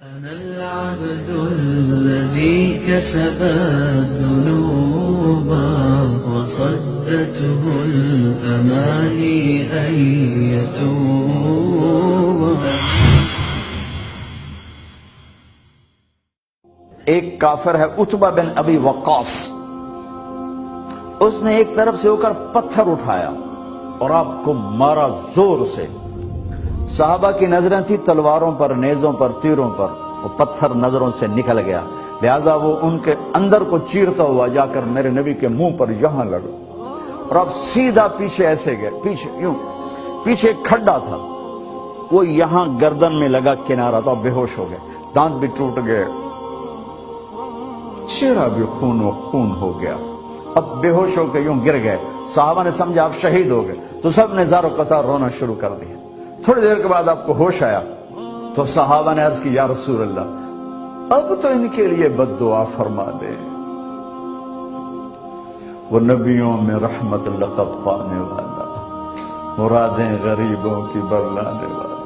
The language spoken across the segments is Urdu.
أنا العبد الذي كسب الذنوب وصدته الأماني أن يتوب. ایک کافر ہے عتبہ بن ابی وقاص، اس نے ایک طرف سے ہو کر پتھر اٹھایا اور آپ کو مارا زور سے۔ صحابہ کی نظریں تھی تلواروں پر، نیزوں پر، تیروں پر، وہ پتھر نظروں سے نکل گیا، لہذا وہ ان کے اندر کو چیرتا ہوا جا کر میرے نبی کے منہ پر یہاں لگا، اور اب سیدھا پیچھے ایسے گئے، پیچھے یوں، پیچھے ایک کھڈا تھا، وہ یہاں گردن میں لگا کنارہ، تو اب بے ہوش ہو گئے، دانت بھی ٹوٹ گئے، چہرہ بھی خون و خون ہو گیا، اب بے ہوش ہو کے یوں گر گئے۔ صحابہ نے سمجھا آپ شہید ہو گئے، تو سب نے زار و قطار رونا شروع کر دیا۔ تھوڑی دیر کے بعد آپ کو ہوش آیا تو صحابہ نے عرض کی یا رسول اللہ اب تو ان کے لیے بد دعا فرما دے، وہ نبیوں میں رحمت لقب پانے والا، مرادیں غریبوں کی برلانے والا،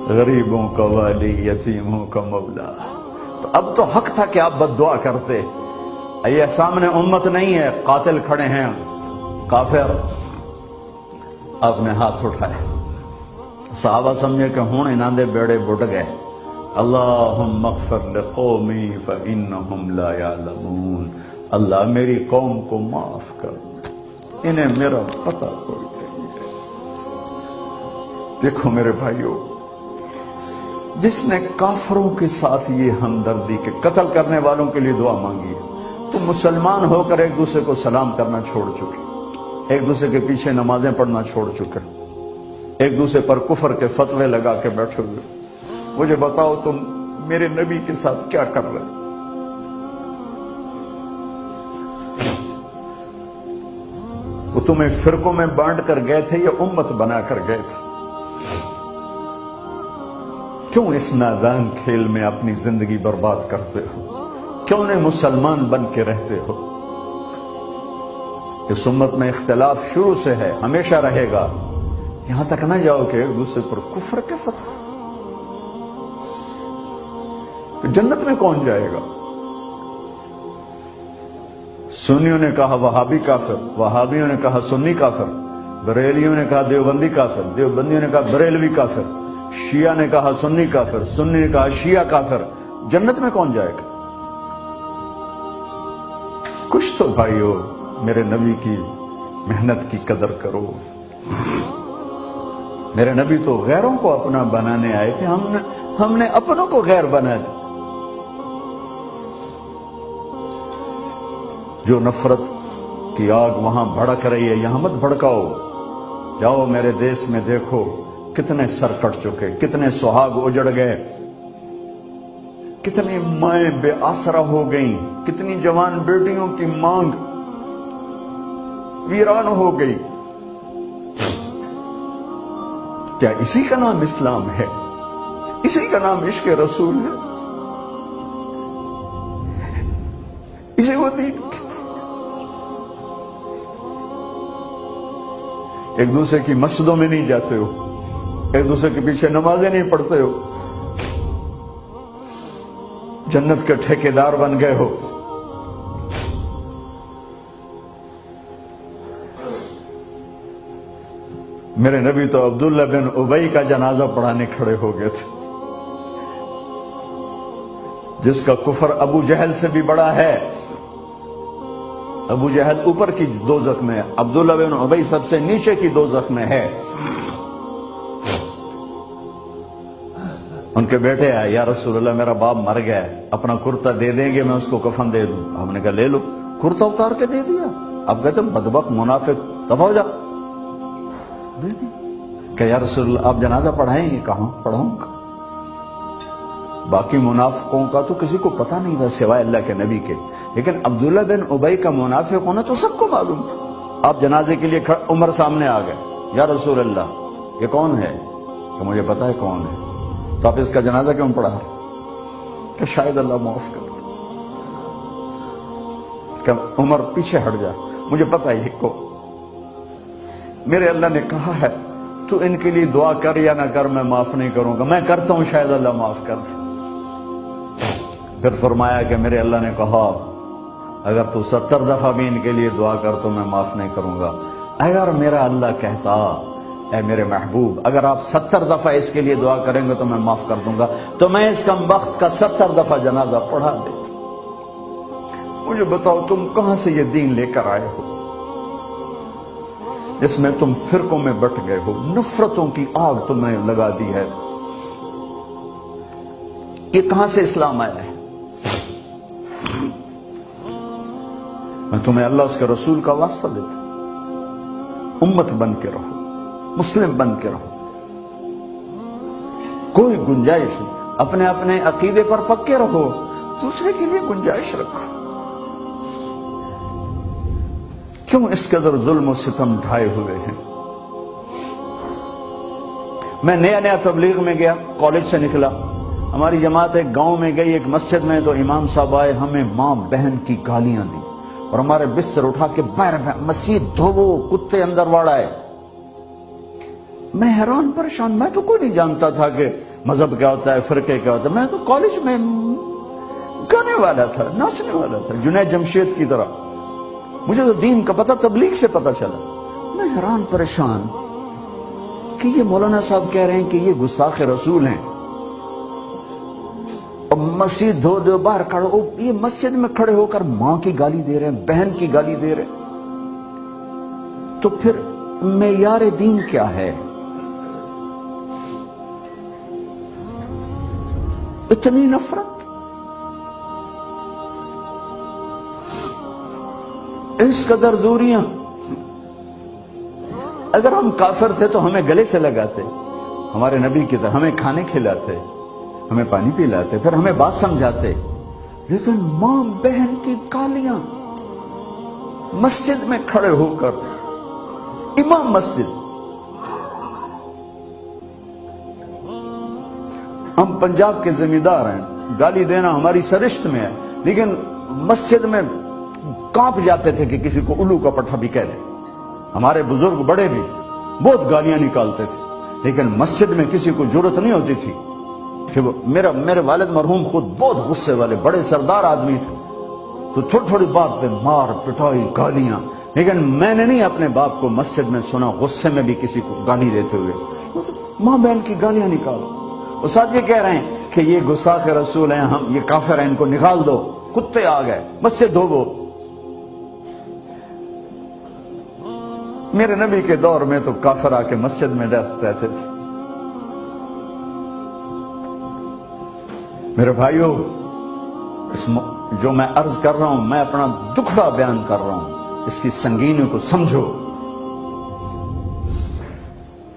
غریبوں کا والی، یتیموں کا مولا۔ تو اب تو حق تھا کہ آپ بد دعا کرتے۔ یہ سامنے امت نہیں ہے، قاتل کھڑے ہیں، کافر۔ آپ نے ہاتھ اٹھائے، صحابہ سمجھے کہ ہون انہاں دے بیڑے بڑھ گئے۔ اللہم اغفر لقومی فإنہم لا یعلمون، اللہ میری قوم کو معاف کر، انہیں میرا پتہ کوئی نہیں ہے۔ دیکھو میرے بھائیو، جس نے کافروں کے ساتھ یہ ہمدردی کے قتل کرنے والوں کے لیے دعا مانگی ہے، تو مسلمان ہو کر ایک دوسرے کو سلام کرنا چھوڑ چکے، ایک دوسرے کے پیچھے نمازیں پڑھنا چھوڑ چکے، ایک دوسرے پر کفر کے فتوے لگا کے بیٹھے ہوئے۔ مجھے بتاؤ تم میرے نبی کے ساتھ کیا کر رہے؟ وہ تمہیں فرقوں میں بانٹ کر گئے تھے یا امت بنا کر گئے تھے؟ کیوں اس نادان کھیل میں اپنی زندگی برباد کرتے ہو؟ کیوں نہیں مسلمان بن کے رہتے ہو؟ اس امت میں اختلاف شروع سے ہے، ہمیشہ رہے گا، یہاں تک نہ جاؤ کہ ایک دوسرے پر کفر کے فتوے۔ جنت میں کون جائے گا؟ سنیوں نے کہا وہابی کافر، وہابیوں نے کہا سنی کافر، بریلیوں نے کہا دیوبندی کافر، دیوبندیوں نے کہا بریلوی کافر، شیعہ نے کہا سنی کافر، سنی نے کہا شیعہ کافر۔ جنت میں کون جائے گا؟ کچھ تو بھائیو میرے نبی کی محنت کی قدر کرو۔ میرے نبی تو غیروں کو اپنا بنانے آئے تھے، ہم نے اپنوں کو غیر بنا دیا۔ جو نفرت کی آگ وہاں بھڑک رہی ہے، یہاں مت بھڑکاؤ۔ جاؤ میرے دیس میں دیکھو کتنے سر کٹ چکے، کتنے سہاگ اجڑ گئے، کتنی مائیں بے آسرا ہو گئیں، کتنی جوان بیٹیوں کی مانگ ویران ہو گئی۔ کیا اسی کا نام اسلام ہے؟ اسی کا نام عشق رسول ہے؟ اسی کو دین کہتے ہیں؟ ایک دوسرے کی مسجدوں میں نہیں جاتے ہو، ایک دوسرے کے پیچھے نمازیں نہیں پڑھتے ہو، جنت کے ٹھیکیدار بن گئے ہو۔ میرے نبی تو عبداللہ بن ابی کا جنازہ پڑھانے کھڑے ہو گئے تھے، جس کا کفر ابو جہل سے بھی بڑا ہے۔ ابو جہل اوپر کی دوزخ میں ہے، عبداللہ بن ابی سب سے نیچے کی دوزخ میں ہے۔ ان کے بیٹے آئے، یا رسول اللہ میرا باپ مر گیا ہے، اپنا کرتا دے دیں گے، میں اس کو کفن دے دوں۔ ہم نے کہا لے لو، کرتا اتار کے دے دیا۔ اب کہتے بدبخت منافق، دفع ہو جا، دے دی۔ کہ یا رسول اللہ آپ جنازہ پڑھائیں گے؟ کہاں پڑھاؤں گا؟ باقی منافقوں کا تو کسی کو پتہ نہیں تھا سوائے اللہ کے نبی کے، لیکن عبداللہ بن ابی کا منافق ہونا تو سب کو معلوم تھا۔ آپ جنازے کے لیے عمر سامنے آ گئے، یا رسول اللہ یہ کون ہے؟ کہ مجھے پتا ہے کون ہے، تو آپ اس کا جنازہ کیوں پڑھا رہے؟ کہ شاید اللہ معاف کر دے۔ کہ عمر پیچھے ہٹ جا، مجھے پتا ہے کو میرے اللہ نے کہا ہے تو ان کے لیے دعا کر یا نہ کر، میں معاف نہیں کروں گا، میں کرتا ہوں شاید اللہ معاف کر دے۔ پھر فرمایا کہ میرے اللہ نے کہا اگر تو 70 دفعہ بھی ان کے لیے دعا کر تو میں معاف نہیں کروں گا۔ اگر میرا اللہ کہتا اے میرے محبوب اگر آپ 70 دفعہ اس کے لیے دعا کریں گے تو میں معاف کر دوں گا، تو میں اس کم وقت کا 70 دفعہ جنازہ پڑھا دیتا۔ مجھے بتاؤ تم کہاں سے یہ دین لے کر آئے ہو جس میں تم فرقوں میں بٹ گئے ہو، نفرتوں کی آگ تم نے لگا دی ہے، یہ کہاں سے اسلام آیا ہے؟ میں تمہیں اللہ اس کے رسول کا واسطہ دیتا، امت بن کے رہو، مسلم بن کے رہو، کوئی گنجائش نہیں، اپنے اپنے عقیدے پر پکے رہو، دوسرے کے لیے گنجائش رکھو۔ کیوں اس قدر ظلم و ستم ڈھائے ہوئے ہیں؟ میں نیا تبلیغ میں گیا، کالج سے نکلا، ہماری جماعت ایک گاؤں میں گئی، ایک مسجد میں، تو امام صاحب آئے، ہمیں ماں بہن کی گالیاں دی اور ہمارے بستر اٹھا کے باہر مسجد دھوو، کتے اندر واڑائے۔ میں حیران پریشان، میں تو کوئی نہیں جانتا تھا کہ مذہب کیا ہوتا ہے، فرقے کیا ہوتا ہے، میں تو کالج میں گانے والا تھا، ناچنے والا تھا، جنید جمشید کی طرح، مجھے تو دین کا پتہ تبلیغ سے پتہ چلا۔ میں حیران پریشان کہ یہ مولانا صاحب کہہ رہے ہیں کہ یہ گستاخ رسول ہیں، اور مسجد دھو دو باہر کھڑے ہو، یہ مسجد میں کھڑے ہو کر ماں کی گالی دے رہے ہیں، بہن کی گالی دے رہے ہیں، تو پھر معیار دین کیا ہے؟ اتنی نفرت، اس قدر دوریاں۔ اگر ہم کافر تھے تو ہمیں گلے سے لگاتے، ہمارے نبی کی طرح ہمیں کھانے کھلاتے، ہمیں پانی پلاتے، پھر ہمیں بات سمجھاتے، لیکن ماں بہن کی گالیاں، مسجد میں کھڑے ہو کر، امام مسجد۔ ہم پنجاب کے زمیندار ہیں، گالی دینا ہماری سرشت میں ہے، لیکن مسجد میں کانپ جاتے تھے کہ کسی کو الو کا پٹھا بھی کہہ دیں۔ ہمارے بزرگ بڑے بھی بہت گالیاں نکالتے تھے، لیکن مسجد میں کسی کو جرت نہیں ہوتی تھی کہ میرے والد مرحوم خود بہت غصے والے بڑے سردار آدمی تھے، تو تھوڑی تھوڑی بات پہ مار پٹائی گالیاں، لیکن میں نے نہیں اپنے باپ کو مسجد میں سنا غصے میں بھی کسی کو گالی دیتے ہوئے۔ ماں بہن کی گالیاں نکالو، اور ساتھ یہ کہہ رہے ہیں کہ یہ گستاخ رسول ہیں، ہم یہ کافر ہیں، ان کو نکال دو، کتے آ گئے، مسجد دھوو۔ میرے نبی کے دور میں تو کافر آ کے مسجد میں رہتے تھے۔ میرے بھائیو، جو میں عرض کر رہا ہوں، میں اپنا دکھڑا بیان کر رہا ہوں، اس کی سنگینی کو سمجھو۔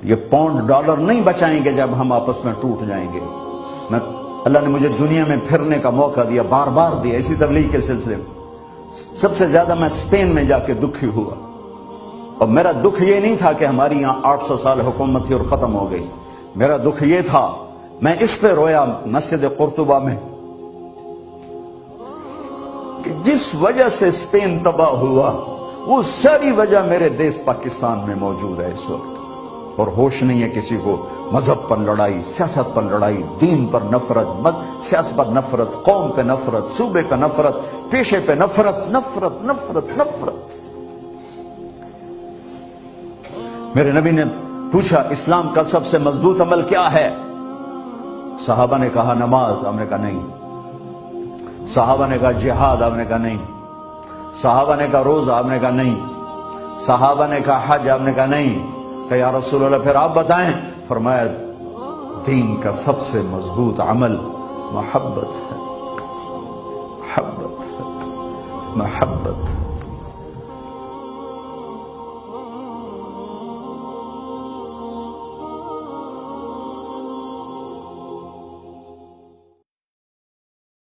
یہ پاؤنڈ ڈالر نہیں بچائیں گے جب ہم آپس میں ٹوٹ جائیں گے۔ اللہ نے مجھے دنیا میں پھرنے کا موقع دیا، بار بار دیا، اسی تبلیغ کے سلسلے میں۔ سب سے زیادہ میں اسپین میں جا کے دکھی ہوا، اور میرا دکھ یہ نہیں تھا کہ ہماری یہاں 800 سال حکومت تھی اور ختم ہو گئی، میرا دکھ یہ تھا، میں اس پہ رویا مسجد قرطبہ میں، کہ جس وجہ سے اسپین تباہ ہوا وہ ساری وجہ میرے دیس پاکستان میں موجود ہے اس وقت، اور ہوش نہیں ہے کسی کو۔ مذہب پر لڑائی، سیاست پر لڑائی، دین پر نفرت، سیاست پر نفرت، قوم پہ نفرت، صوبے پہ نفرت، پیشے پہ نفرت، نفرت نفرت نفرت۔ میرے نبی نے پوچھا اسلام کا سب سے مضبوط عمل کیا ہے؟ صحابہ نے کہا نماز، آپ نے کہا نہیں۔ صحابہ نے کہا جہاد، آپ نے کہا نہیں۔ صحابہ نے کہا روزہ، آپ نے کہا نہیں۔ صحابہ نے کہا حج، آپ نے کہا نہیں۔ کہ یا رسول اللہ پھر آپ بتائیں؟ فرمایا دین کا سب سے مضبوط عمل محبت ہے، محبت ہے، محبت ہے۔